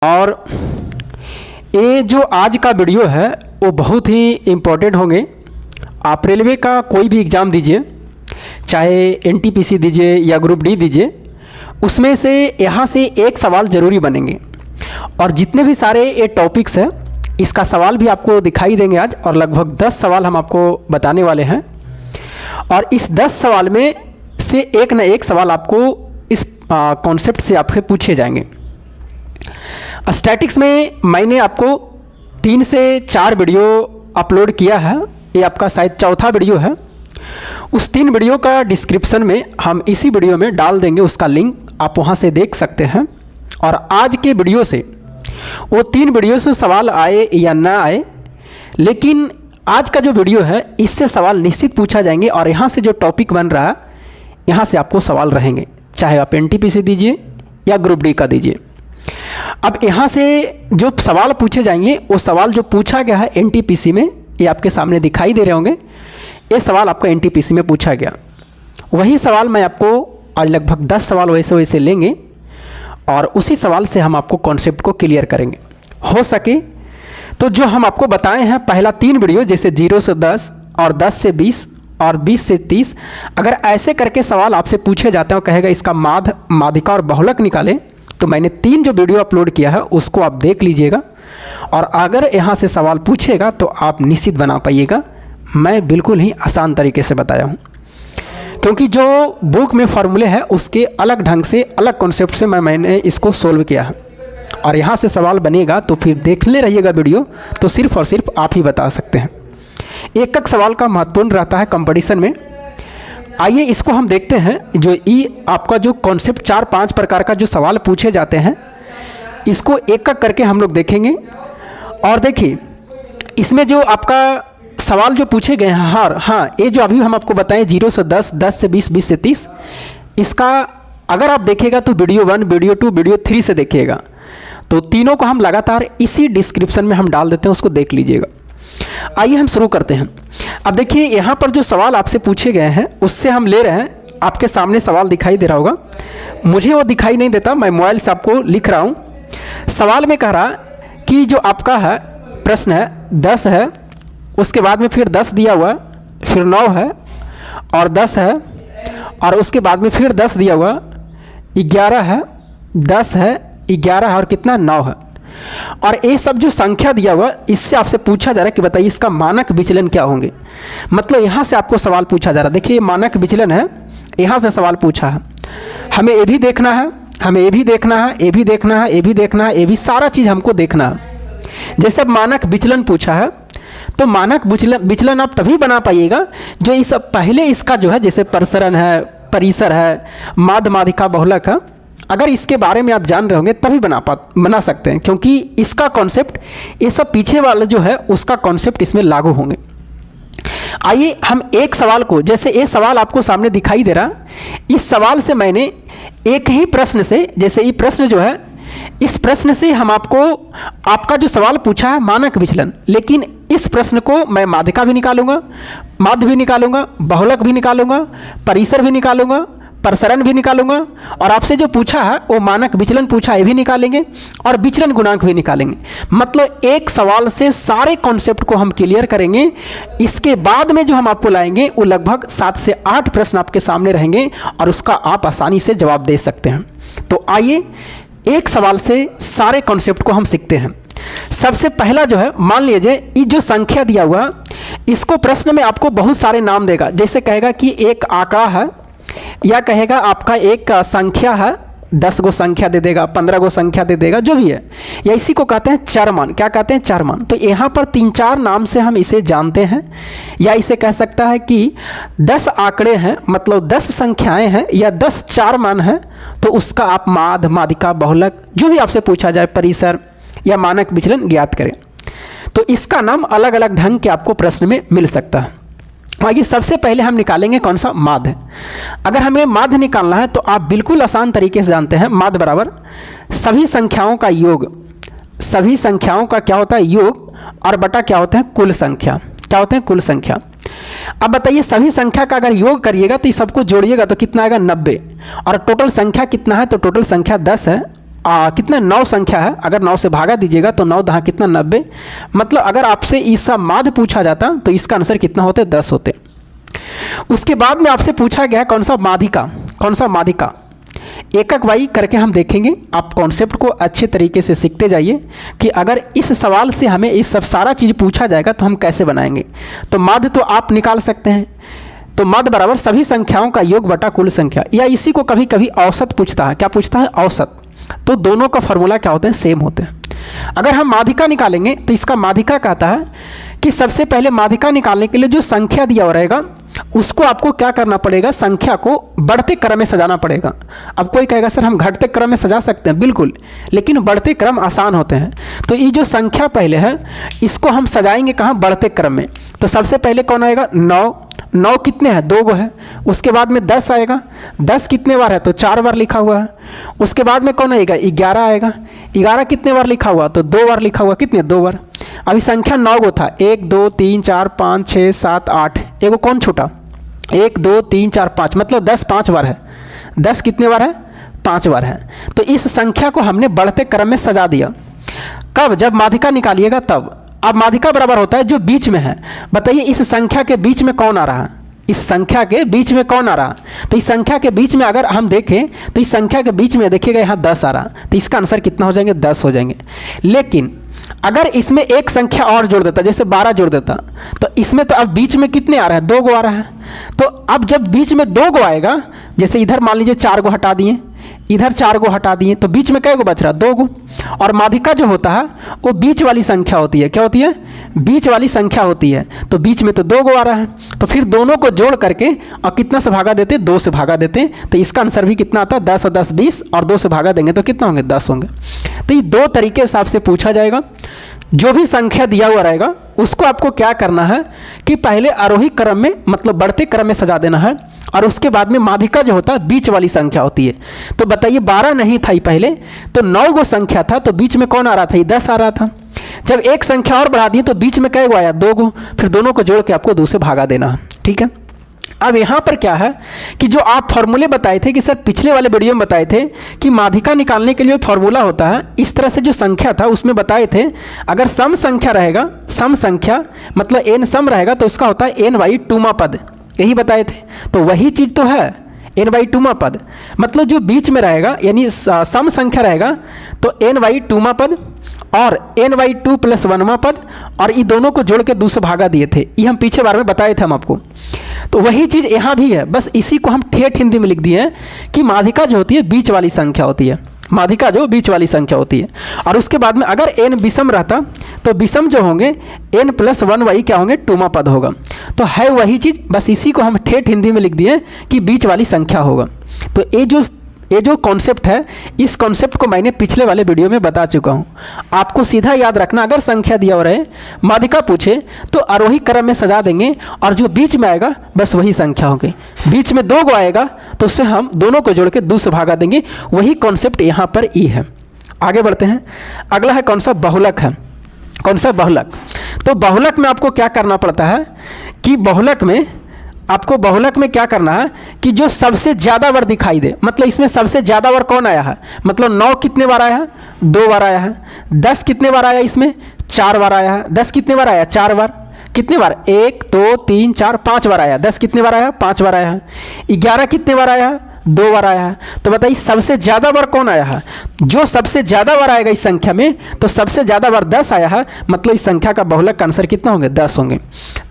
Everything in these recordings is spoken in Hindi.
और ये जो आज का वीडियो है वो बहुत ही इम्पोर्टेंट होंगे। आप रेलवे का कोई भी एग्ज़ाम दीजिए, चाहे एनटीपीसी दीजिए या ग्रुप डी दीजिए, उसमें से यहाँ से एक सवाल ज़रूरी बनेंगे। और जितने भी सारे ये टॉपिक्स हैं इसका सवाल भी आपको दिखाई देंगे आज, और लगभग 10 सवाल हम आपको बताने वाले हैं। और इस 10 सवाल में से एक न एक सवाल आपको इस कॉन्सेप्ट से आपके पूछे जाएंगे। स्टैटिक्स में मैंने आपको 3 से 4 वीडियो अपलोड किया है, ये आपका शायद चौथा वीडियो है। उस 3 वीडियो का डिस्क्रिप्शन में हम इसी वीडियो में डाल देंगे, उसका लिंक आप वहाँ से देख सकते हैं। और आज के वीडियो से वो 3 वीडियो से सवाल आए या ना आए, लेकिन आज का जो वीडियो है इससे सवाल निश्चित पूछा जाएंगे। और यहाँ से जो टॉपिक बन रहा है यहाँ से आपको सवाल रहेंगे, चाहे आप एनटीपीसी दीजिए या ग्रुप डी का दीजिए। अब यहाँ से जो सवाल पूछे जाएंगे वो सवाल जो पूछा गया है एनटीपीसी में, ये आपके सामने दिखाई दे रहे होंगे। ये सवाल आपका एनटीपीसी में पूछा गया, वही सवाल मैं आपको आज लगभग 10 सवाल वैसे वैसे लेंगे और उसी सवाल से हम आपको कॉन्सेप्ट को क्लियर करेंगे। हो सके तो जो हम आपको बताए हैं पहला 3 वीडियो, जैसे 0 से 10 और 10 से 20 और 20 से 30, अगर ऐसे करके सवाल आपसे पूछे जाते हैं और कहेगा इसका माध, माध्यिका और बहुलक निकाले, तो मैंने 3 जो वीडियो अपलोड किया है उसको आप देख लीजिएगा। और अगर यहाँ से सवाल पूछेगा तो आप निश्चित बना पाइएगा। मैं बिल्कुल ही आसान तरीके से बताया हूँ, क्योंकि जो बुक में फॉर्मूले हैं उसके अलग ढंग से, अलग कॉन्सेप्ट से मैंने इसको सोल्व किया है। और यहाँ से सवाल बनेगा तो फिर देखने रहिएगा वीडियो, तो सिर्फ और सिर्फ आप ही बता सकते हैं। एक एक सवाल का महत्वपूर्ण रहता है कंपटीशन में। आइए इसको हम देखते हैं। जो आपका जो कॉन्सेप्ट 4-5 प्रकार का जो सवाल पूछे जाते हैं, इसको एक एक करके हम लोग देखेंगे। और देखिए इसमें जो आपका सवाल जो पूछे गए हैं, हाँ ये जो अभी हम आपको बताएं 0 से 10, 10 से 20, 20 से 30, इसका अगर आप देखिएगा तो वीडियो 1, वीडियो 2, वीडियो 3 से देखिएगा। तो तीनों को हम लगातार इसी डिस्क्रिप्शन में हम डाल देते हैं, उसको देख लीजिएगा। आइए हम शुरू करते हैं। अब देखिए यहाँ पर जो सवाल आपसे पूछे गए हैं उससे हम ले रहे हैं। आपके सामने सवाल दिखाई दे रहा होगा, मुझे वो दिखाई नहीं देता, मैं मोबाइल से आपको लिख रहा हूँ। सवाल में कह रहा कि जो आपका है प्रश्न है 10 है, उसके बाद में फिर 10 दिया हुआ, फिर 9 है और 10 है, और उसके बाद में फिर 10 दिया हुआ, 11 है, 10 है, 11 है और कितना 9 है। और ये सब जो संख्या दिया हुआ इससे आपसे पूछा जा रहा है कि बताइए इसका मानक विचलन क्या होंगे। मतलब यहाँ से आपको सवाल पूछा जा रहा है। देखिए मानक विचलन है, यहाँ से सवाल पूछा है। हमें ये भी देखना है, हमें ये भी देखना है, ये भी देखना है, ये भी देखना है, ये भी सारा चीज़ हमको देखना है। जैसे अब मानक विचलन पूछा है तो मानक विचलन आप तभी बना पाइएगा जो इस पहले इसका जो है, जैसे प्रसरण है, परिसर है, माध्य, माध्यिका, बहुलक है, अगर इसके बारे में आप जान रहे होंगे तभी बना सकते हैं, क्योंकि इसका कॉन्सेप्ट, ये सब पीछे वाला जो है उसका कॉन्सेप्ट इसमें लागू होंगे। आइए हम एक सवाल को, जैसे ये सवाल आपको सामने दिखाई दे रहा, इस सवाल से मैंने एक ही प्रश्न से, जैसे ये प्रश्न जो है, इस प्रश्न से हम आपको, आपका जो सवाल पूछा है मानक विचलन, लेकिन इस प्रश्न को मैं माध्यिका भी निकालूंगा, माध्य भी निकालूंगा, बहुलक भी निकालूंगा, परिसर भी निकालूंगा, प्रसरण भी निकालूंगा, और आपसे जो पूछा है वो मानक विचलन पूछा है, ये भी निकालेंगे, और विचलन गुणांक भी निकालेंगे। मतलब एक सवाल से सारे कॉन्सेप्ट को हम क्लियर करेंगे। इसके बाद में जो हम आपको लाएंगे वो लगभग 7 से 8 प्रश्न आपके सामने रहेंगे और उसका आप आसानी से जवाब दे सकते हैं। तो आइए एक सवाल से सारे कॉन्सेप्ट को हम सीखते हैं। सबसे पहला जो है, मान लीजिए ये जो संख्या दिया हुआ, इसको प्रश्न में आपको बहुत सारे नाम देगा। जैसे कहेगा कि एक आंकड़ा है, या कहेगा आपका एक संख्या है, 10 गो संख्या दे देगा, 15 गो संख्या दे देगा, जो भी है, या इसी को कहते हैं चरमान। क्या कहते हैं? चरमान। तो यहाँ पर 3-4 नाम से हम इसे जानते हैं। या इसे कह सकता है कि 10 आंकड़े हैं, मतलब 10 संख्याएं हैं या 10 चरमान हैं, तो उसका आप माध्य, माध्यिका, बहुलक, जो भी आपसे पूछा जाए, परिसर या मानक विचलन ज्ञात करें। तो इसका नाम अलग अलग ढंग के आपको प्रश्न में मिल सकता है। आइए सबसे पहले हम निकालेंगे कौन सा? माध्य। अगर हमें माध्य निकालना है तो आप बिल्कुल आसान तरीके से जानते हैं, माध्य बराबर सभी संख्याओं का योग, सभी संख्याओं का क्या होता है? योग, और बटा क्या होता है? कुल संख्या। क्या होते हैं? कुल संख्या। अब बताइए सभी संख्या का अगर योग करिएगा तो ये सबको जोड़िएगा तो कितना आएगा? 90। और टोटल संख्या कितना है? तो टोटल संख्या 10 है। कितना 9 संख्या है, अगर 9 से भागा दीजिएगा तो 9 दहा कितना 90। मतलब अगर आपसे इसका माध्य पूछा जाता तो इसका आंसर कितना होते 10 होते। उसके बाद में आपसे पूछा गया कौन सा माध्यिका। एकक वाई करके हम देखेंगे। आप कॉन्सेप्ट को अच्छे तरीके से सीखते जाइए कि अगर इस सवाल से हमें इस सब सारा चीज़ पूछा जाएगा तो हम कैसे बनाएंगे। तो माध्य तो आप निकाल सकते हैं, तो माध्य बराबर सभी संख्याओं का योग बटा कुल संख्या, या इसी को कभी कभी औसत पूछता है। क्या पूछता है? औसत। तो दोनों का फॉर्मूला क्या होते हैं? सेम होते हैं। अगर हम माध्यिका निकालेंगे तो इसका माध्यिका कहता है कि सबसे पहले माध्यिका निकालने के लिए जो संख्या दिया हुआ रहेगा उसको आपको क्या करना पड़ेगा? संख्या को बढ़ते क्रम में सजाना पड़ेगा। अब कोई कहेगा सर हम घटते क्रम में सजा सकते हैं, बिल्कुल, लेकिन बढ़ते क्रम आसान होते हैं। तो ये जो संख्या पहले है इसको हम सजाएंगे कहाँ? बढ़ते क्रम में। तो सबसे पहले कौन आएगा? 9 कितने हैं? 2 गो है। उसके बाद में 10 आएगा। 10 कितने बार है? तो 4 बार लिखा हुआ है। उसके बाद में कौन आएगा? 11 आएगा। 11 कितने बार लिखा हुआ? तो 2 बार लिखा हुआ। कितने? 2 बार। अभी संख्या 9 गो था, 1 2 3 4 5 6 7 8। एगो कौन छूटा? 1 2 3 4 5, मतलब 10 5 बार है। 10 कितने बार है? 5 बार है। तो इस संख्या को हमने बढ़ते क्रम में सजा दिया। कब? जब माध्यिका निकालिएगा तब। अब माध्यिका बराबर होता है जो बीच में है। बताइए इस संख्या के बीच में कौन आ रहा है? इस संख्या के बीच में कौन आ रहा? तो इस संख्या के बीच में अगर हम देखें तो इस संख्या के बीच में देखिएगा यहाँ 10 आ रहा, तो इसका आंसर कितना हो जाएंगे? 10 हो जाएंगे। लेकिन अगर इसमें एक संख्या और जोड़ देता, जैसे 12 जोड़ देता, तो इसमें तो अब बीच में कितने आ रहे हैं? 2 गो आ रहा है। तो अब जब बीच में 2 गो आएगा, जैसे इधर मान लीजिए 4 गो हटा दिए, इधर 4 गो हटा दिए, तो बीच में कै गो बच रहा? 2 गो। और माध्यिका जो होता है वो बीच वाली संख्या होती है। क्या होती है? बीच वाली संख्या होती है। तो बीच में तो 2 गो आ रहा है, तो फिर दोनों को जोड़ करके और कितना से भागा देते? 2 से भागा देते। तो इसका आंसर भी कितना आता है? 10 और 10 20, और 2 से भागा देंगे तो कितना होंगे? 10 होंगे। तो ये 2 तरीके हिसाब से पूछा जाएगा। जो भी संख्या दिया हुआ रहेगा उसको आपको क्या करना है कि पहले आरोही क्रम में, मतलब बढ़ते क्रम में सजा देना है, और उसके बाद में माध्यिका जो होता है बीच वाली संख्या होती है। तो बताइए 12 नहीं था ही पहले, तो 9 गो संख्या था, तो बीच में कौन आ रहा था? 10 आ रहा था। जब एक संख्या और बढ़ा दी तो बीच में कै गो आया? 2 गो। फिर दोनों को जोड़ के आपको 2 से भागा देना है। ठीक है। अब यहाँ पर क्या है कि जो आप फॉर्मूले बताए थे कि सर पिछले वाले वीडियो में बताए थे कि माध्यिका निकालने के लिए फॉर्मूला होता है, इस तरह से जो संख्या था उसमें बताए थे अगर सम संख्या रहेगा, सम संख्या मतलब n सम रहेगा तो उसका होता है n/2 पद, यही बताए थे। तो वही चीज़ तो है, n/2 पद, मतलब जो बीच में रहेगा यानी सम संख्या रहेगा तो n/2 पद और n/2 + 1वां पद, और ये दोनों को जोड़ के 2 से भागा दिए थे। ये हम पीछे बार में बताए थे हम आपको। तो वही चीज़ यहाँ भी है, बस इसी को हम ठेठ हिंदी में लिख दिए हैं कि माध्यिका जो होती है बीच वाली संख्या होती है। माध्यिका जो बीच वाली संख्या होती है, और उसके बाद में अगर n विषम रहता तो विषम जो होंगे n + 1 वही क्या होंगे? 2वां पद होगा। तो है वही चीज़, बस इसी को हम ठेठ हिंदी में लिख दिए कि बीच वाली संख्या होगा। तो ये जो कॉन्सेप्ट है, इस कॉन्सेप्ट को मैंने पिछले वाले वीडियो में बता चुका हूँ। आपको सीधा याद रखना, अगर संख्या दिया हो रहे माध्यिका पूछे तो आरोही क्रम में सजा देंगे, और जो बीच में आएगा बस वही संख्या होगी। बीच में 2 गो आएगा तो उससे हम दोनों को जोड़ के 2 से भागा देंगे। वही कॉन्सेप्ट यहाँ पर ई है। आगे बढ़ते हैं। अगला है कौन सा? बहुलक है। कौन सा? बहुलक। तो बहुलक में आपको क्या करना पड़ता है कि बहुलक में क्या करना है कि जो सबसे ज़्यादा बार दिखाई दे, मतलब इसमें सबसे ज़्यादा बार कौन आया है? मतलब 9 कितने बार आया है? 2 बार आया है। 10 कितने बार आया? इसमें 4 बार आया है। 10 कितने बार आया? 4 बार। कितने बार? 1 2 3 4 5 बार आया। 10 कितने बार आया? 5 बार आया है। 11 कितने बार आया है? 2 बार आया है। तो बताइए सबसे ज़्यादा बार कौन आया है? जो सबसे ज़्यादा बार आएगा इस संख्या में, तो सबसे ज़्यादा बार 10 आया है, मतलब इस संख्या का बहुलक का आंसर कितना होंगे? 10 होंगे।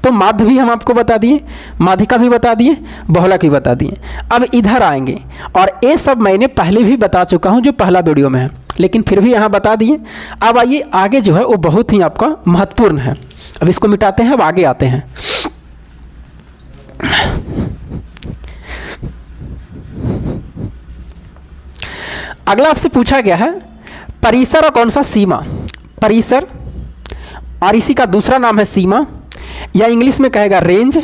तो माध्य भी हम आपको बता दिए, माध्यिका भी बता दिए, बहुलक भी बता दिए। अब इधर आएंगे, और ये सब मैंने पहले भी बता चुका हूँ जो पहला वीडियो में है, लेकिन फिर भी यहाँ बता दिए। अब आइए आगे जो है वो बहुत ही आपका महत्वपूर्ण है। अब इसको मिटाते हैं, अब आगे आते हैं। अगला आपसे पूछा गया है परिसर और कौन सा? सीमा। परिसर और इसी का दूसरा नाम है सीमा, या इंग्लिश में कहेगा रेंज,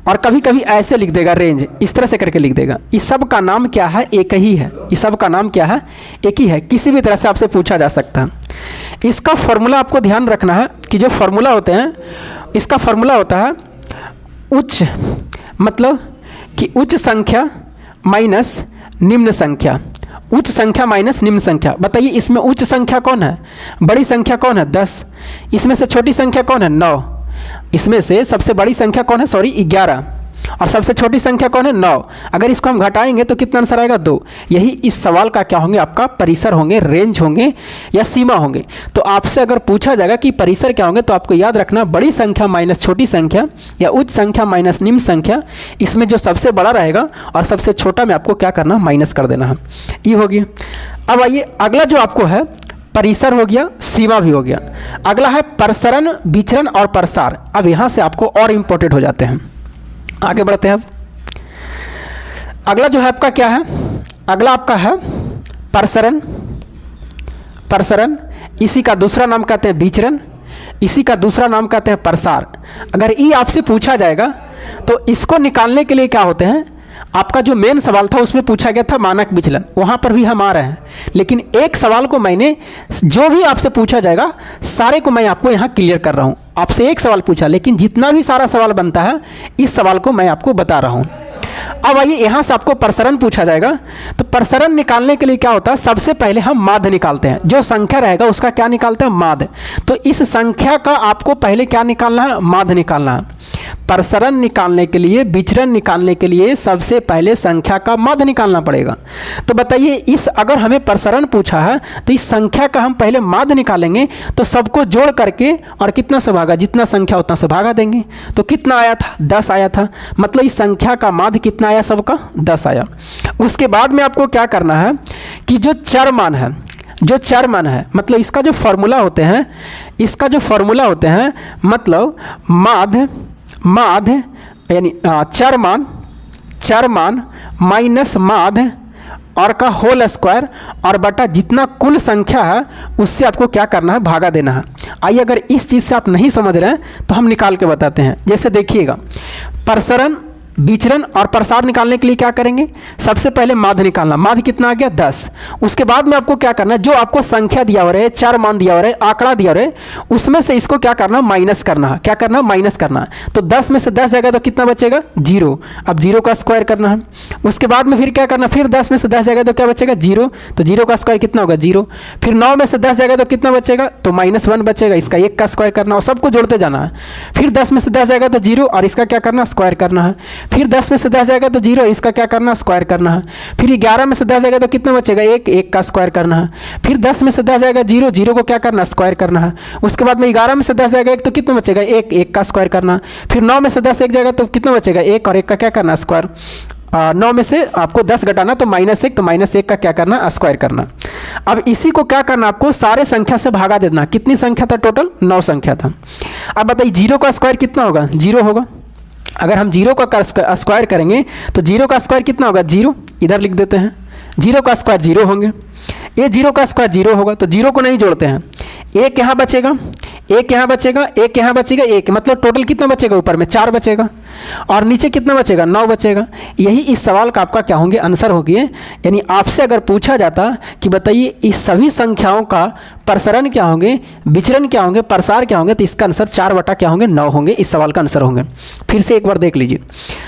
और कभी कभी ऐसे लिख देगा रेंज, इस तरह से करके लिख देगा। इस सब का नाम क्या है? एक ही है। इस सब का नाम क्या है? एक ही है। किसी भी तरह से आपसे पूछा जा सकता है। इसका फॉर्मूला आपको ध्यान रखना है कि जो फॉर्मूला होते हैं, इसका फॉर्मूला होता है उच्च, मतलब कि उच्च संख्या माइनस निम्न संख्या, उच्च संख्या माइनस निम्न संख्या। बताइए इसमें उच्च संख्या कौन है, बड़ी संख्या कौन है 10, इसमें से छोटी संख्या कौन है 9, इसमें से सबसे बड़ी संख्या कौन है 11 और सबसे छोटी संख्या कौन है 9। अगर इसको हम घटाएंगे तो कितना आंसर आएगा 2। यही इस सवाल का क्या होंगे, आपका परिसर होंगे, रेंज होंगे या सीमा होंगे। तो आपसे अगर पूछा जाएगा कि परिसर क्या होंगे तो आपको याद रखना बड़ी संख्या माइनस छोटी संख्या या उच्च संख्या माइनस निम्न संख्या, इसमें जो सबसे बड़ा रहेगा और सबसे छोटा में आपको क्या करना, माइनस कर देना है। ये हो गया। अब आइए अगला जो आपको है, परिसर हो गया, सीमा भी हो गया, अगला है प्रसरण, विचरण और प्रसार। अब यहाँ से आपको और इम्पोर्टेंट हो जाते हैं, आगे बढ़ते हैं। अब अगला जो है आपका क्या है, अगला आपका है प्रसरण। प्रसरण, इसी का दूसरा नाम कहते हैं विचरण, इसी का दूसरा नाम कहते हैं प्रसार। अगर ये आपसे पूछा जाएगा तो इसको निकालने के लिए क्या होते हैं, आपका जो मेन सवाल था उसमें पूछा गया था मानक विचलन, वहाँ पर भी हम आ रहे हैं, लेकिन एक सवाल को मैंने, जो भी आपसे पूछा जाएगा सारे को मैं आपको यहाँ क्लियर कर रहा हूँ। आपसे एक सवाल पूछा, लेकिन जितना भी सारा सवाल बनता है इस सवाल को मैं आपको बता रहा हूँ। अब आइए यहाँ से आपको प्रसरण पूछा जाएगा, तो प्रसरण निकालने के लिए क्या होता है, सबसे पहले हम माध्य निकालते हैं। जो संख्या रहेगा उसका क्या निकालते हैं, माध्य। तो इस संख्या का आपको पहले क्या निकालना है, माध्य निकालना है। प्रसरण निकालने के लिए, विचरण निकालने के लिए सबसे पहले संख्या का माध्य निकालना पड़ेगा। तो बताइए इस, अगर हमें प्रसरण पूछा है तो इस संख्या का हम पहले माध्य निकालेंगे, तो सबको जोड़ करके और कितना से भागा, जितना संख्या उतना से भागा देंगे। तो कितना आया था, 10 आया था, मतलब इस संख्या का माध्य कितना आया, सबका 10 आया। उसके बाद में आपको क्या करना है कि जो चर मान है, जो चर मान है, मतलब इसका जो फॉर्मूला होते हैं, इसका जो फॉर्मूला होते हैं, मतलब माध्य, माध्य यानी चर मान माइनस माध्य और का होल स्क्वायर और बटा जितना कुल संख्या है उससे आपको क्या करना है, भागा देना है। आइए अगर इस चीज़ से आप नहीं समझ रहे हैं तो हम निकाल के बताते हैं। जैसे देखिएगा, प्रसरण, विचरण और प्रसार निकालने के लिए क्या करेंगे, सबसे पहले माध्य निकालना। माध्य कितना आ गया, 10। उसके बाद में आपको क्या करना है, जो आपको संख्या दिया हो रहा है, चार मान दिया हो रहा है, आंकड़ा दिया हो रहा है, उसमें से इसको क्या करना, माइनस करना है। क्या करना, माइनस करना है। तो 10 में से 10 जाएगा तो कितना बचेगा, 0। अब 0 का स्क्वायर करना है। उसके बाद में फिर क्या करना, फिर 10 में से 10 जाएगा तो क्या बचेगा, 0। तो 0 का स्क्वायर कितना होगा, 0। फिर 9 में से 10 जाएगा तो कितना बचेगा, तो -1 बचेगा। इसका 1 का स्क्वायर करना और सबको जोड़ते जाना है। फिर 10 में से 10 जाएगा तो 0 और इसका क्या करना, स्क्वायर करना है। फिर 10 में से 10 जाएगा तो 0, इसका क्या करना, स्क्वायर करना है। फिर 11 में से 10 जाएगा तो कितना बचेगा, 1, 1 का स्क्वायर करना है। फिर 10 में से 10 जाएगा 0, 0 को क्या करना, स्क्वायर करना है। उसके बाद में 11 में से 10 जाएगा 1 तो कितना बचेगा, 1, 1 का स्क्वायर करना है। फिर 9 में से 10 1 जाएगा तो कितना बचेगा, 1 और 1 का क्या करना, स्क्वायर। 9 में से आपको 10 घटाना तो -1, तो -1 का क्या करना, स्क्वायर करना। अब इसी को क्या करना, आपको सारे संख्या से भागा देना। कितनी संख्या था टोटल, 9 संख्या था। अब बताइए 0 का स्क्वायर कितना होगा, 0 होगा। अगर हम 0 का स्क्वायर करेंगे तो 0 का स्क्वायर कितना होगा, 0। इधर लिख देते हैं, 0 का स्क्वायर 0 होंगे। ये 0 का स्क्वायर 0 होगा तो 0 को नहीं जोड़ते हैं। 1 यहाँ बचेगा, 1 यहाँ बचेगा, 1 यहाँ बचेगा, 1, मतलब टोटल कितना बचेगा, ऊपर में 4 बचेगा और नीचे कितना बचेगा, 9 बचेगा। यही इस सवाल का आपका क्या होंगे, आंसर होगी। यानी आपसे अगर पूछा जाता कि बताइए इस सभी संख्याओं का प्रसरण क्या होंगे, विचरण क्या होंगे, प्रसार क्या होंगे, तो इसका आंसर 4 बटा क्या होंगे, 9 होंगे। इस सवाल का आंसर होंगे। फिर से एक बार देख लीजिए,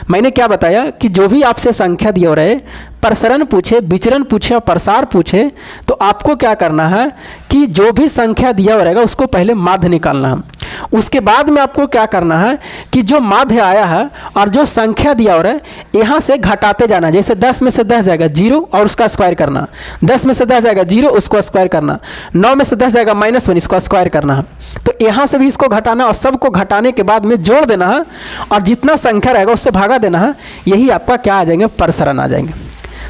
मैंने क्या बताया कि जो भी आपसे संख्या दिए हो रहे, प्रसरण पूछे, विचरण पूछे और प्रसार पूछे, तो आपको क्या करना है कि जो भी संख्या दिया हो रहेगा उसको पहले माध्य निकालना है। उसके बाद में आपको क्या करना है कि जो माध्य आया है और जो संख्या दिया हो रहा है यहाँ से घटाते जाना। जैसे 10 में से 10 जाएगा 0 और उसका स्क्वायर करना, 10 में से 10 जाएगा 0 उसको स्क्वायर करना, 9 में से 10 जाएगा -1 इसको स्क्वायर करना है। तो यहाँ से भी इसको घटाना और सबको घटाने के बाद में जोड़ देना है और जितना संख्या रहेगा उससे भागा देना है। यही आपका क्या आ जाएंगे, प्रसरण आ जाएंगे।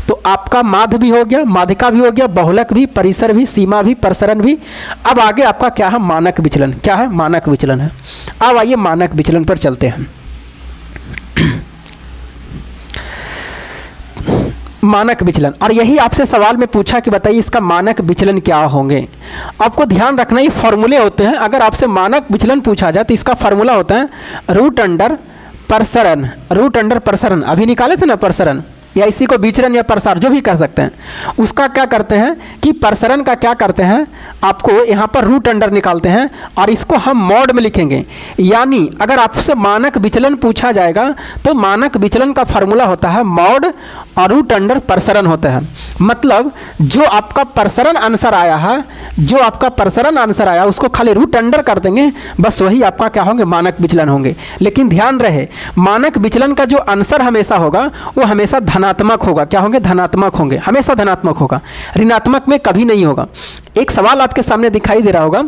तो आपका माध्य भी हो गया, माध्यिका भी हो गया, बहुलक भी, परिसर भी, सीमा भी, प्रसरण भी। अब आगे आपका क्या है, मानक विचलन। क्या है, मानक विचलन है। अब आइए मानक विचलन पर चलते हैं। मानक विचलन, और यही आपसे सवाल में पूछा कि बताइए इसका मानक विचलन क्या होंगे। आपको ध्यान रखना ये फॉर्मूले होते हैं। अगर आपसे मानक विचलन पूछा जाए तो इसका फॉर्मूला होता है रूट अंडर प्रसरण। रूट अंडर प्रसरण, अभी निकाले थे ना प्रसरण, या इसी को विचरण या प्रसार जो भी कह सकते हैं, उसका क्या करते हैं कि प्रसरण का क्या करते हैं, आपको यहाँ पर रूट अंडर निकालते हैं और इसको हम मॉड में लिखेंगे। यानी अगर आपसे मानक विचलन पूछा जाएगा तो मानक विचलन का फॉर्मूला होता है मॉड और रूट अंडर प्रसरण होता है। मतलब जो आपका प्रसरण आंसर आया है, जो आपका प्रसरण आंसर आया उसको खाली रूट अंडर कर देंगे, बस वही आपका क्या होंगे, मानक विचलन होंगे। लेकिन ध्यान रहे, मानक विचलन का जो आंसर हमेशा होगा वो हमेशा धनात्मक होगा। क्या होंगे, धनात्मक होंगे, हमेशा धनात्मक होगा, ऋणात्मक में कभी नहीं होगा। एक सवाल आपके सामने दिखाई दे रहा होगा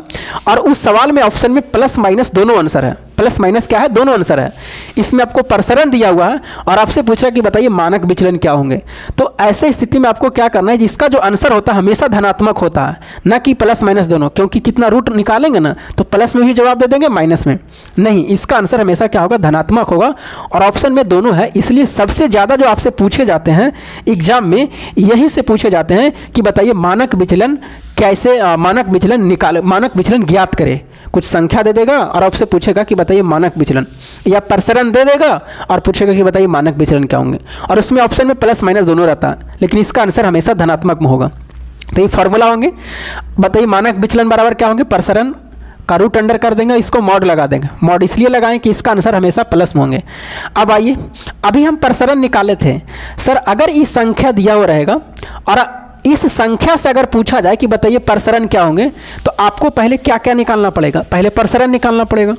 और उस सवाल में ऑप्शन में प्लस माइनस दोनों आंसर है। प्लस माइनस क्या है, दोनों आंसर है। इसमें आपको प्रसरण दिया हुआ है और आपसे पूछा कि बताइए मानक विचलन क्या होंगे। तो ऐसे स्थिति में आपको क्या करना है, जिसका जो आंसर होता है हमेशा धनात्मक होता है, ना कि प्लस माइनस दोनों। क्योंकि कितना रूट निकालेंगे ना तो प्लस में भी जवाब दे देंगे, माइनस में नहीं। इसका आंसर हमेशा क्या होगा, धनात्मक होगा। और ऑप्शन में दोनों है, इसलिए सबसे ज़्यादा जो आपसे पूछे जाते हैं एग्जाम में, यहीं से पूछे जाते हैं कि बताइए मानक विचलन कैसे, मानक विचलन ज्ञात करें। कुछ संख्या दे देगा और आपसे पूछेगा कि बताइए मानक विचलन, या प्रसरण दे देगा और पूछेगा कि बताइए मानक विचलन क्या होंगे। और उसमें ऑप्शन में प्लस माइनस दोनों रहता है, लेकिन इसका आंसर हमेशा धनात्मक में होगा। तो ये फॉर्मूला होंगे, बताइए मानक विचलन बराबर क्या होंगे, प्रसरण का रूट अंडर कर देंगे, इसको मॉड लगा देंगे। मॉड इसलिए लगाएं कि इसका आंसर हमेशा प्लस में होंगे। अब आइए, अभी हम प्रसरण निकाले थे सर, अगर इस संख्या दिया हुआ रहेगा और इस संख्या से अगर पूछा जाए कि बताइए प्रसरण क्या होंगे, तो आपको पहले क्या क्या निकालना पड़ेगा, पहले प्रसरण निकालना पड़ेगा।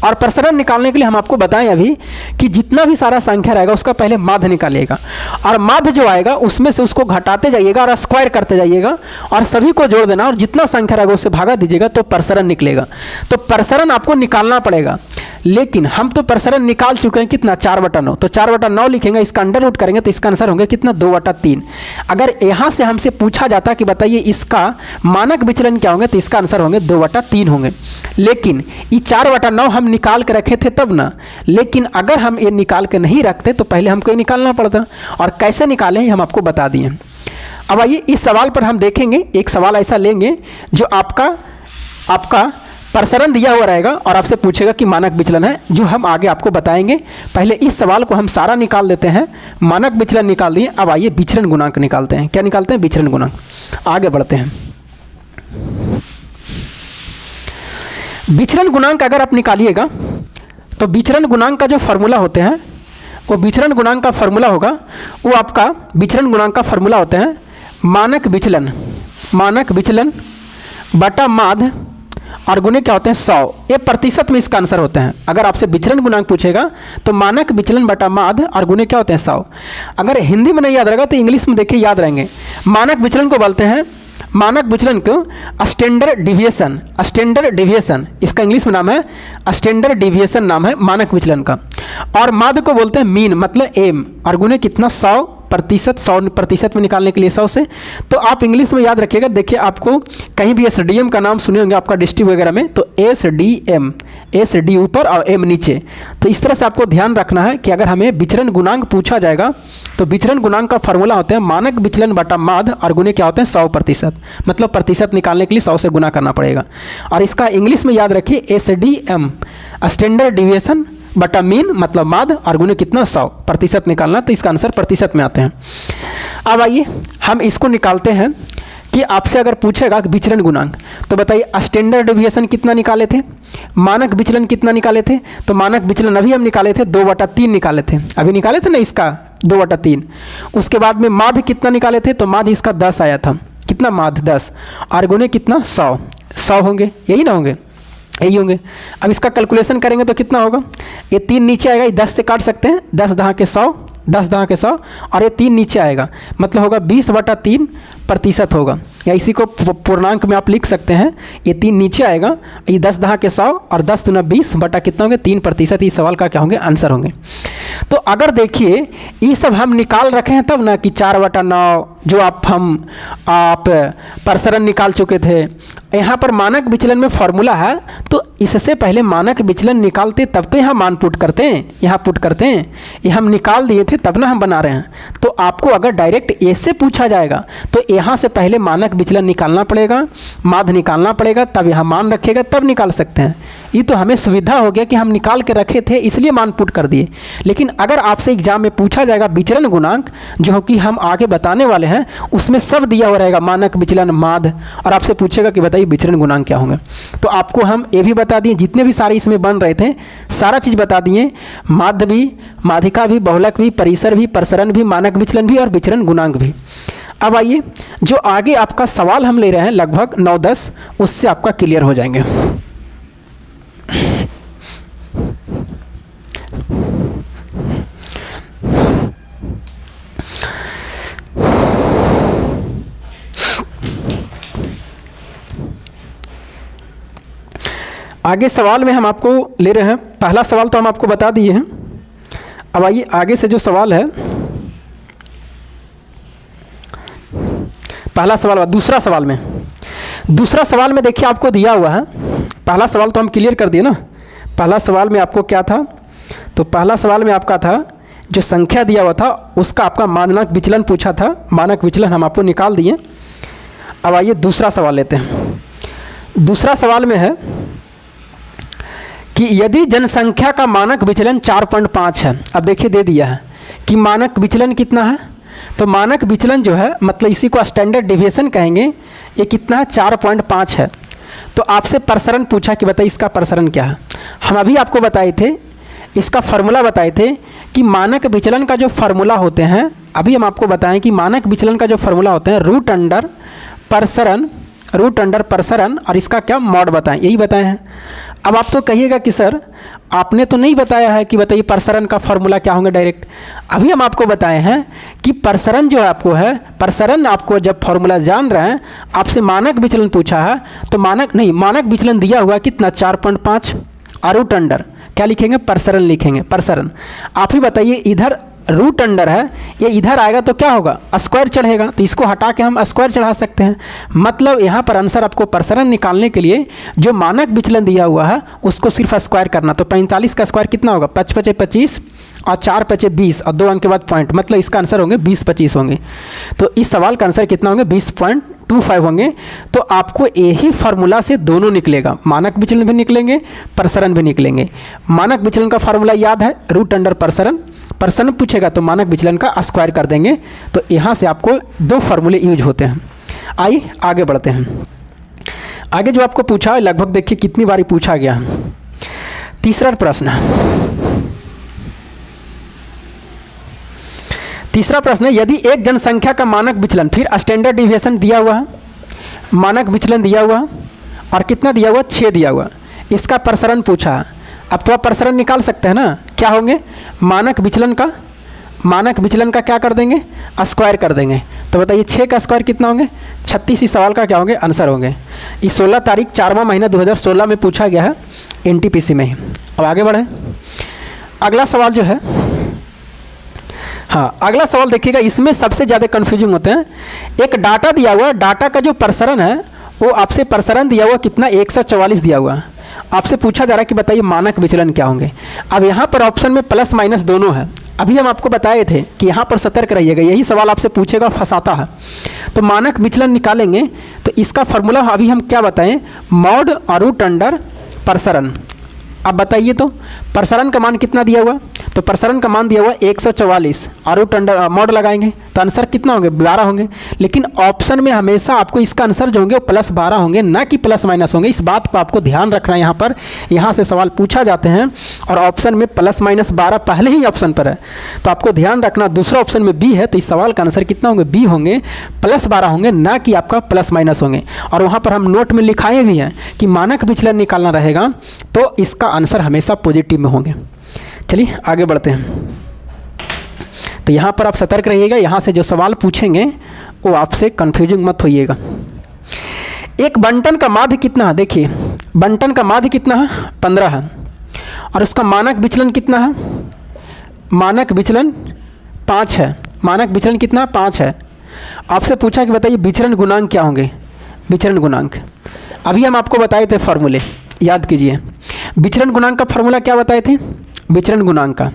और प्रसरण निकालने के लिए हम आपको बताएं अभी कि जितना भी सारा संख्या रहेगा उसका पहले माध्य निकालिएगा, और माध्य जो आएगा उसमें से उसको घटाते जाइएगा और स्क्वायर करते जाइएगा और सभी को जोड़ देना, और जितना संख्या रहेगा उससे भागा दीजिएगा तो प्रसरण निकलेगा। तो प्रसरण आपको निकालना पड़ेगा। लेकिन हम तो प्रसरण निकाल चुके हैं, कितना, 4/9। तो 4/9 लिखेंगे, इसका अंडर रूट करेंगे तो इसका आंसर होंगे कितना, 2/3। अगर यहाँ से हमसे पूछा जाता कि बताइए इसका मानक विचलन क्या होंगे, तो इसका आंसर होंगे 2/3 होंगे। लेकिन ये 4/9 हम निकाल के रखे थे तब ना, लेकिन अगर हम ये निकाल के नहीं रखते तो पहले हमको ये निकालना पड़ता। और कैसे निकालें हम आपको बता दिए। अब आइए इस सवाल पर हम देखेंगे, एक सवाल ऐसा लेंगे जो आपका प्रसरण दिया हुआ रहेगा और आपसे पूछेगा कि मानक विचलन है, जो हम आगे आपको बताएंगे। पहले इस सवाल को हम सारा निकाल देते हैं, मानक विचलन निकाल दिए। अब आइए विचरण गुणांक निकालते हैं। क्या निकालते हैं, विचरण गुणांक। आगे बढ़ते हैं। विचरण गुणांक अगर आप निकालिएगा तो विचरण गुणांक का जो फॉर्मूला होते हैं, वो विचरण गुणांक का फॉर्मूला होगा, वो आपका विचरण गुणांक का फॉर्मूला होते हैं मानक विचलन बटा माध्य और गुणे क्या होते हैं, 100। ये प्रतिशत में इसका आंसर होते हैं। अगर आपसे विचरण गुणांक पूछेगा तो मानक विचलन बटा माध्य और गुणे क्या होते हैं, 100। अगर हिंदी में नहीं याद रहेगा तो इंग्लिश में देखिए याद रहेंगे। मानक विचलन को बोलते हैं, मानक विचलन को स्टैंडर्ड डिविएशन, इसका इंग्लिश में नाम है स्टैंडर्ड डिविएशन नाम है मानक विचलन का। और माध्य को बोलते हैं मीन, मतलब एम, और गुणे कितना, 100% में निकालने के लिए 100 से। तो आप इंग्लिश में याद रखिएगा। देखिए आपको कहीं भी एसडीएम का नाम सुने होंगे आपका डिस्ट्रिक्ट वगैरह में, तो एसडीएम, एसडी ऊपर और एम नीचे। तो इस तरह से आपको ध्यान रखना है कि अगर हमें विचरण गुणांक पूछा जाएगा तो विचरण गुणांक का फॉर्मूला होते हैं मानक विचलन बटा माध्य और गुणे क्या होते हैं, 100%। मतलब प्रतिशत निकालने के लिए 100 से गुना करना पड़ेगा। और इसका इंग्लिश में याद रखिए एसडीएम, स्टैंडर्ड डिविएशन बटा मीन, मतलब माध्य और गुणे कितना, 100% निकालना। तो इसका आंसर प्रतिशत में आते हैं। अब आइए हम इसको निकालते हैं कि आपसे अगर पूछेगा कि विचरण गुणांक, तो बताइए स्टैंडर्ड डिविएशन कितना निकाले थे, मानक विचलन कितना निकाले थे। तो मानक विचलन अभी हम निकाले थे 2/3 निकाले थे, अभी निकाले थे ना इसका 2/3। उसके बाद में माध्य कितना निकाले थे, तो माध्य इसका 10 आया था। कितना, माध्य 10, और गुणे कितना, 100 होंगे, यही ना होंगे, यही होंगे। अब इसका कैलकुलेशन करेंगे तो कितना होगा, ये 3 नीचे आएगा, ये 10 से काट सकते हैं, 10 दहाँ के 100, 10 दहाँ के 100, और ये 3 नीचे आएगा, मतलब होगा 20/3% होगा। या इसी को पूर्णांक में आप लिख सकते हैं, ये 3 नीचे आएगा, ये 10 दहाँ के 100 और 10 दूना 20 बटा कितना होंगे, 3%। इस सवाल का क्या होंगे, आंसर होंगे। तो अगर देखिए ये सब हम निकाल रखे हैं तब ना कि 4/9 जो आप प्रसरण निकाल चुके थे। यहाँ पर मानक विचलन में फॉर्मूला है, तो इससे पहले मानक विचलन निकालते तब तो यहाँ मान पुट करते हैं, यहाँ पुट करते हैं। ये हम निकाल दिए थे तब ना हम बना रहे हैं। तो आपको अगर डायरेक्ट ए से पूछा जाएगा तो यहाँ से पहले मानक विचलन निकालना पड़ेगा, माध्य निकालना पड़ेगा, तब यहाँ मान रखेगा, तब निकाल सकते हैं। ये तो हमें सुविधा हो गया कि हम निकाल के रखे थे इसलिए मान पुट कर दिए। लेकिन अगर आपसे एग्जाम में पूछा जाएगा विचलन गुणांक, जो कि हम आगे बताने वाले हैं, उसमें सब दिया हुआ रहेगा, मानक विचलन, माध्य, और आपसे पूछेगा कि बताइए विचलन गुणांक क्या होंगे। तो आपको हम ये भी बता दिए, जितने भी सारे इसमें बन रहे थे सारा चीज़ बता दिए, माध्य भी, माध्यिका भी, बहुलक भी, परिसर भी, प्रसरण भी, मानक विचलन भी और विचलन गुणांक भी। अब आइए जो आगे आपका सवाल हम ले रहे हैं लगभग 9-10, उससे आपका क्लियर हो जाएंगे। आगे सवाल में हम आपको ले रहे हैं, पहला सवाल तो हम आपको बता दिए हैं। अब आइए आगे से जो सवाल है, पहला सवाल, दूसरा सवाल में देखिए आपको दिया हुआ है। पहला सवाल तो हम क्लियर कर दिए ना। पहला सवाल में आपको क्या था, तो पहला सवाल में आपका था जो संख्या दिया हुआ था उसका आपका मानक विचलन पूछा था, मानक विचलन हम आपको निकाल दिए। अब आइए दूसरा सवाल लेते हैं। दूसरा सवाल में है कि यदि जनसंख्या का मानक विचलन 4.5 है। अब देखिए दे दिया है कि मानक विचलन कितना है, तो मानक विचलन जो है मतलब इसी को स्टैंडर्ड डिविएशन कहेंगे, ये कितना है, 4.5 है। तो आपसे प्रसरण पूछा कि बताइए इसका प्रसरण क्या है। हम अभी आपको बताए थे, इसका फार्मूला बताए थे कि मानक विचलन का जो फार्मूला होते हैं, अभी हम आपको बताएं कि मानक विचलन का जो फार्मूला होते हैं रूट अंडर प्रसरण और इसका क्या मॉड बताएं, यही बताए हैं। अब आप तो कहिएगा कि सर आपने तो नहीं बताया है कि बताइए प्रसरण का फार्मूला क्या होंगे डायरेक्ट। अभी हम आपको बताए हैं कि प्रसरण जो आपको है, प्रसरण आपको जब फार्मूला जान रहे हैं, आपसे मानक विचलन पूछा है तो मानक विचलन दिया हुआ कितना 4.5 और रूट अंडर क्या लिखेंगे, प्रसरण लिखेंगे। प्रसरण आप ही बताइए, इधर रूट अंडर है, ये इधर आएगा तो क्या होगा, स्क्वायर चढ़ेगा, तो इसको हटा के हम स्क्वायर चढ़ा सकते हैं। मतलब यहाँ पर आंसर आपको प्रसरण निकालने के लिए जो मानक विचलन दिया हुआ है उसको सिर्फ स्क्वायर करना। तो 45 का स्क्वायर कितना होगा, 5×5 = 25 और 4×5 = 20 और 2 अंक के बाद पॉइंट, मतलब इसका आंसर होंगे 20-25 होंगे। तो इस सवाल का आंसर कितना होंगे, 20.25 होंगे। तो आपको यही फार्मूला से दोनों निकलेगा, मानक विचलन भी निकलेंगे, प्रसरण भी निकलेंगे। मानक विचलन का फार्मूला याद है, रूट अंडर प्रसरण पूछेगा तो मानक विचलन का स्क्वायर कर देंगे। तो यहाँ से आपको दो फार्मूले यूज होते हैं। आइए आगे बढ़ते हैं। आगे जो आपको पूछा है लगभग देखिए कितनी बारी पूछा गया है। तीसरा प्रश्न है, यदि एक जनसंख्या का मानक विचलन, फिर स्टैंडर्ड डिविएशन दिया हुआ है, मानक विचलन दिया हुआ और कितना दिया हुआ, 6 दिया हुआ, इसका प्रसरण पूछा है। अब तो आप प्रसरण निकाल सकते हैं ना, क्या होंगे, मानक विचलन का क्या कर देंगे, स्क्वायर कर देंगे। तो बताइए 6 का स्क्वायर कितना होंगे, 36। इस सवाल का क्या होंगे, आंसर होंगे। ये 16 तारीख 4वां महीना 2016 में पूछा गया है NTPC में ही। अब आगे बढ़े, अगला सवाल जो है, हाँ अगला सवाल देखिएगा, इसमें सबसे ज़्यादा कन्फ्यूजिंग होते हैं। एक डाटा दिया हुआ, डाटा का जो प्रसरण है वो आपसे प्रसरण दिया हुआ कितना, 144 दिया हुआ। आपसे पूछा जा रहा है कि बताइए मानक विचलन क्या होंगे। अब यहाँ पर ऑप्शन में प्लस माइनस दोनों है। अभी हम आपको बताए थे कि यहाँ पर सतर्क रहिएगा, यही सवाल आपसे पूछेगा, फंसाता है। तो मानक विचलन निकालेंगे तो इसका फार्मूला अभी हम क्या बताएं, मॉड और रूट अंडर प्रसरण। अब बताइए तो प्रसरण का मान कितना दिया हुआ, तो प्रसरण का मान दिया हुआ 144 और रूट अंडर मॉड लगाएंगे तो आंसर कितना होंगे, 12 होंगे। लेकिन ऑप्शन में हमेशा आपको इसका आंसर जो होंगे वो +12 होंगे, ना कि +- होंगे। इस बात को आपको ध्यान रखना है। यहाँ से सवाल पूछा जाते हैं और ऑप्शन में +-12 पहले ही ऑप्शन पर है, तो आपको ध्यान रखना। दूसरा ऑप्शन में बी है, तो इस सवाल का आंसर कितना होंगे, बी होंगे, +12 होंगे, ना कि आपका +- होंगे। और वहाँ पर हम नोट में लिखाए भी हैं कि मानक विचलन निकालना रहेगा तो इसका आंसर हमेशा पॉजिटिव में होंगे। चलिए आगे बढ़ते हैं। तो यहाँ पर आप सतर्क रहिएगा, यहाँ से जो सवाल पूछेंगे वो आपसे कन्फ्यूजिंग मत होइएगा। एक बंटन का माध्य कितना है, देखिए बंटन का माध्य कितना है, 15 है, और उसका मानक विचलन कितना है, मानक विचलन 5 है। मानक विचलन कितना, 5 है। आपसे पूछा कि बताइए विचरण गुणांक क्या होंगे, विचरण गुणांक। अभी हम आपको बताए थे फॉर्मूले, याद कीजिए। विचरण गुणांक का फॉर्मूला क्या बताए थे, विचरण गुणांक का,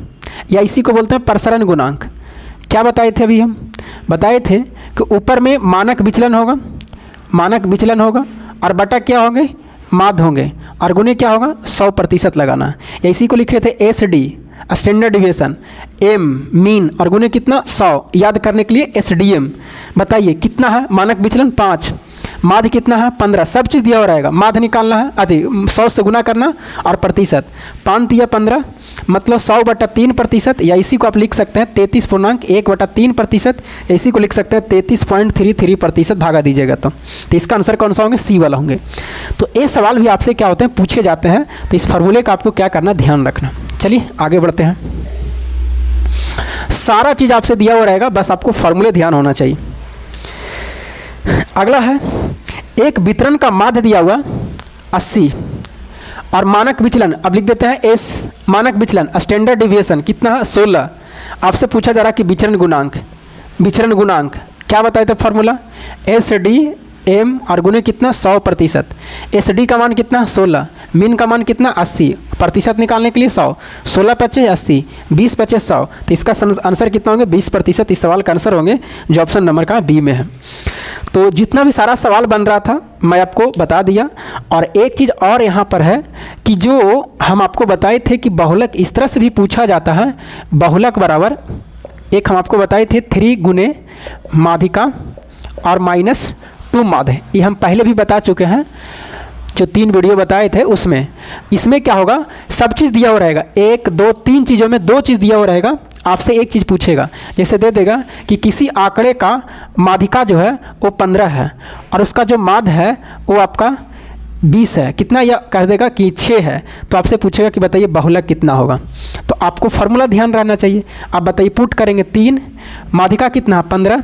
या इसी को बोलते हैं प्रसरण गुणांक। क्या बताए थे, अभी हम बताए थे कि कि ऊपर में मानक विचलन होगा, मानक विचलन होगा और बटा क्या होंगे, माध्य होंगे, और गुणे क्या होगा 100% लगाना। इसी को लिखे थे SD standard deviation, M mean और गुणे कितना 100, याद करने के लिए SDM। बताइए कितना है मानक विचलन 5, माध्य कितना है 15, सब चीज़ दिया हो रहेगा। माध्य निकालना है, अधिक 100 से गुना करना और प्रतिशत, 5 या 15 मतलब 100/3%, या इसी को आप लिख सकते हैं 33.1/3%, इसी को लिख सकते हैं 33.33% भागा दीजिएगा तो इसका आंसर कौन सा होंगे, सी वाला होंगे। तो ये सवाल भी आपसे क्या होते हैं, पूछे जाते हैं, तो इस फार्मूले का आपको क्या करना, ध्यान रखना। चलिए आगे बढ़ते हैं। सारा चीज़ आपसे दिया हुआ रहेगा, बस आपको फार्मूले ध्यान होना चाहिए। अगला है एक वितरण का माध्य दिया हुआ 80 और मानक विचलन, अब लिख देते हैं S, मानक विचलन स्टैंडर्ड डिविएशन कितना है 16। आपसे पूछा जा रहा है कि विचरण गुणांक, विचरण गुणांक क्या बताए थे फॉर्मूला, SDM और गुणे कितना 100%। SD का मान कितना 16, मीन का मान कितना 80, प्रतिशत निकालने के लिए 100, 16 पचे 80, 20 पचे 100, तो इसका आंसर कितना होंगे 20%। इस सवाल का आंसर होंगे जो ऑप्शन नंबर का बी में है। तो जितना भी सारा सवाल बन रहा था मैं आपको बता दिया। और एक चीज़ और यहाँ पर है कि जो हम आपको बताए थे कि बहुलक इस तरह से भी पूछा जाता है, बहुलक बराबर एक हम आपको बताए थे 3 गुने माध्यिका और -2 माध्य, ये हम पहले भी बता चुके हैं, जो 3 वीडियो बताए थे उसमें। इसमें क्या होगा, सब चीज़ दिया हुआ रहेगा, 1 2 3 चीज़ों में 2 चीज़ दिया हुआ रहेगा, आपसे एक चीज़ पूछेगा, जैसे दे देगा कि किसी आंकड़े का माध्यिका जो है वो 15 है और उसका जो माध्य है वो आपका 20 है, कितना, या कह देगा कि 6 है, तो आपसे पूछेगा कि बताइए बहुलक कितना होगा। तो आपको फार्मूला ध्यान रहना चाहिए। आप बताइए, पुट करेंगे 3, माध्यिका कितना 15,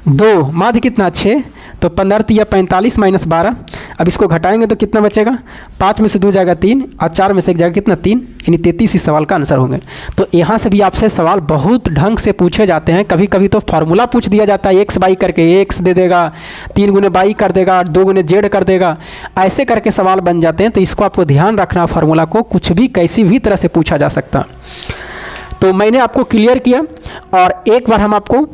2 माध्य कितना 6, तो 15 या 45 - 12। अब इसको घटाएंगे तो कितना बचेगा, 5 में से 2 जाएगा 3 और 4 में से 1 जाएगा कितना 3, यानी 33 इस सवाल का आंसर होंगे। तो यहाँ से भी आपसे सवाल बहुत ढंग से पूछे जाते हैं। कभी कभी तो फार्मूला पूछ दिया जाता है, x बाई करके x दे देगा, 3 गुने बाई कर देगा, 2 गुने z कर देगा, ऐसे करके सवाल बन जाते हैं। तो इसको आपको ध्यान रखना, फार्मूला को कुछ भी कैसी भी तरह से पूछा जा सकता। तो मैंने आपको क्लियर किया और एक बार हम आपको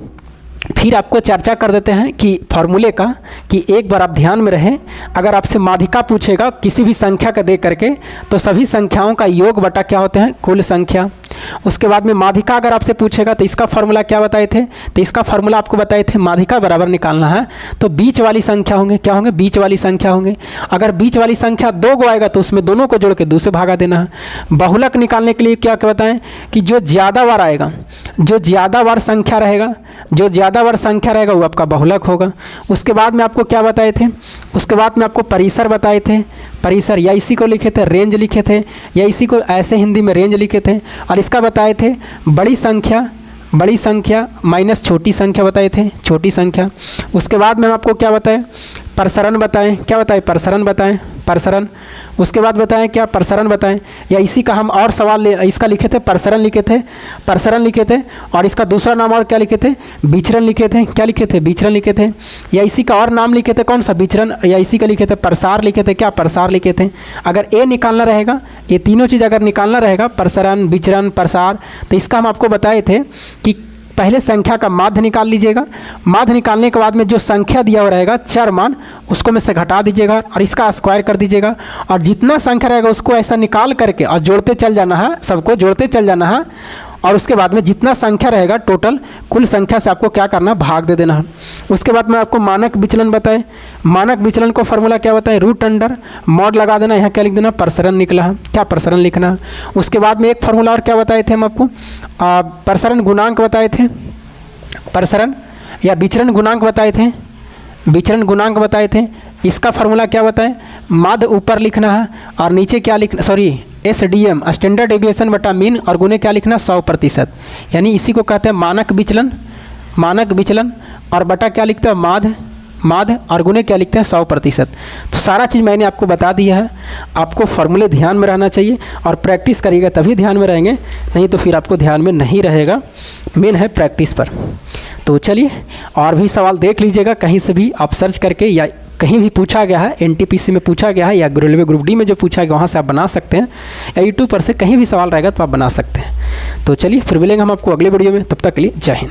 फिर आपको चर्चा कर देते हैं कि फार्मूले का, कि एक बार आप ध्यान में रहें, अगर आपसे माध्यिका पूछेगा किसी भी संख्या का दे करके तो सभी संख्याओं का योग बटा क्या होते हैं, कुल संख्या। उसके बाद में माध्यिका अगर आपसे पूछेगा तो इसका फार्मूला क्या बताए थे, तो इसका फार्मूला आपको बताए थे, माध्यिका बराबर निकालना है तो बीच वाली संख्या होंगे, क्या होंगे, बीच वाली संख्या होंगे। अगर बीच वाली संख्या 2 गो आएगा तो उसमें दोनों को जोड़ के 2 से भागा देना है। बहुलक निकालने के लिए क्या बताएं कि जो ज़्यादा बार आएगा, जो ज़्यादा बार संख्या रहेगा, जो ज़्यादा बार संख्या रहेगा वो आपका बहुलक होगा। उसके बाद में आपको क्या बताए थे, उसके बाद में आपको परिसर बताए थे, परिसर या इसी को लिखे थे रेंज लिखे थे, या इसी को ऐसे हिंदी में रेंज लिखे थे। और इसका बताए थे बड़ी संख्या माइनस छोटी संख्या बताए थे, छोटी संख्या। उसके बाद में हम आपको क्या बताएं, प्रसरण बताएं, क्या बताएं, प्रसरण बताएं, प्रसरण। उसके बाद बताएं क्या, प्रसरण बताएं, या इसी का हम और सवाल इसका लिखे थे, प्रसरण लिखे थे, प्रसरण लिखे थे। और इसका दूसरा नाम और क्या लिखे थे, विचरण लिखे थे, क्या लिखे थे, विचरण लिखे थे। या इसी का और नाम लिखे थे, कौन सा, विचरण, या इसी का लिखे थे प्रसार लिखे थे, क्या, प्रसार लिखे थे। अगर ए निकालना रहेगा, ये तीनों चीज़ अगर निकालना रहेगा, प्रसरण, विचरण, प्रसार, तो इसका हम आपको बताए थे कि पहले संख्या का माध्य निकाल लीजिएगा। माध्य निकालने के बाद में जो संख्या दिया हुआ रहेगा चर मान, उसको में से घटा दीजिएगा और इसका स्क्वायर कर दीजिएगा। और जितना संख्या रहेगा उसको ऐसा निकाल करके और जोड़ते चल जाना है, सबको जोड़ते चल जाना है। और उसके बाद में जितना संख्या रहेगा टोटल कुल संख्या से आपको क्या करना है, भाग दे देना है। उसके बाद में आपको मानक विचलन बताए, मानक विचलन को फार्मूला क्या बताए, √ मॉड लगा देना, यहाँ क्या लिख देना, प्रसरण निकला है, क्या प्रसरण लिखना है। उसके बाद में एक फार्मूला और क्या बताए थे हम आपको, प्रसरण गुणांक बताए थे, प्रसरण या विचरण गुणांक बताए थे, विचरण गुणांक बताए थे। इसका फार्मूला क्या बताएं, माध्य ऊपर लिखना है और नीचे क्या लिखना, SDM स्टैंडर्ड डेविएशन बटा मीन और गुने क्या लिखना 100%, यानी इसी को कहते हैं मानक विचलन, मानक विचलन। और बटा क्या लिखता है, माध्य और गुने क्या लिखते हैं 100%। तो सारा चीज़ मैंने आपको बता दिया है। आपको फार्मूले ध्यान में रहना चाहिए और प्रैक्टिस करिएगा तभी ध्यान में रहेंगे, नहीं तो फिर आपको ध्यान में नहीं रहेगा। मेन है प्रैक्टिस पर। तो चलिए और भी सवाल देख लीजिएगा, कहीं से भी आप सर्च करके, या कहीं भी पूछा गया है, NTPC में पूछा गया है या रेलवे ग्रुप डी में जो पूछा गया वहाँ से आप बना सकते हैं, या यूट्यूब पर से कहीं भी सवाल रहेगा तो आप बना सकते हैं। तो चलिए फिर मिलेंगे हम आपको अगले वीडियो में, तब तक के लिए जय हिंद।